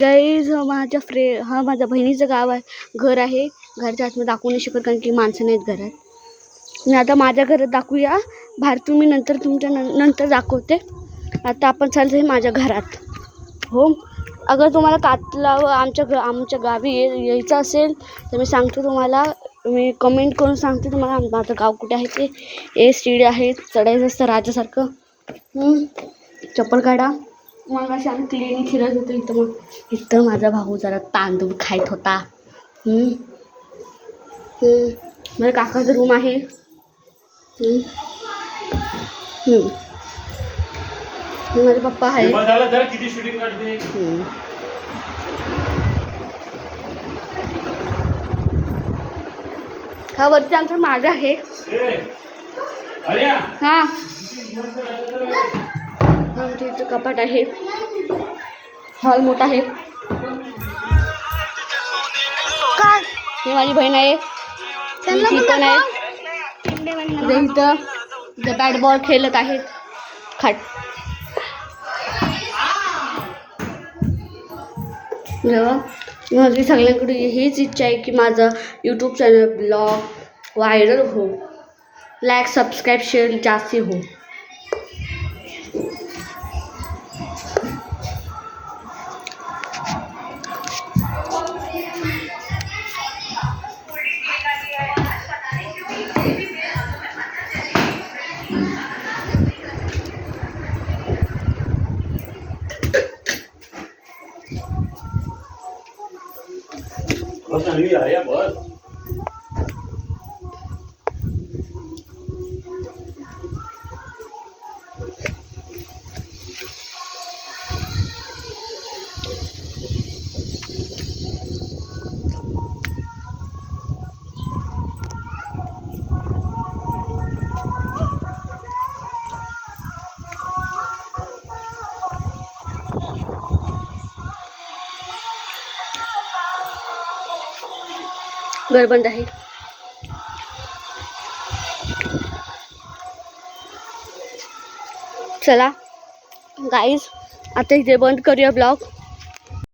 Guys माझ्या माझ्या बहिणीचं गाव आहे, घर आहे. घरच्या आतमध्ये दाखवू नाही शकत कारण की माणसं नाहीत घरात. मी आता माझ्या घरात दाखवूया, बाहेर तुम्ही नंतर नंतर दाखवते. आता आपण चालतो आहे माझ्या घरात. हो, अगर तुम्हाला कातला व आमच्या गावी यायचं असेल तर मी सांगतो तुम्हाला, मी कमेंट करून सांगते तुम्हाला माझं गाव कुठे आहे ते. सीडी आहे, चढायचं असतं राजासारखं. चप्पल काढा. मग अशी आम्ही क्लिनिक फिरत होतो इथं. मग इथं माझा भाऊ जरा तांदूळ खात होता. माझ्या काकाचं रूम आहे. माझे पप्पा आहे. हा वरती आमचं माझं आहे. हा, आमच्या इथं कपाट आहे. हॉल मोठा आहे. ही माझी बहीण आहे, ती पण आहे. इथं बॅट बॉल खेळत आहेत. खाट माझी सगळ्यांकडे हीच इच्छा आहे की माझं यूट्यूब चॅनल ब्लॉग व्हायरल हो, लाईक सबस्क्राईब शेअर जास्ती हो. बस घर बंद आहे. चला गाईज, आता इथे बंद करूया ब्लॉग.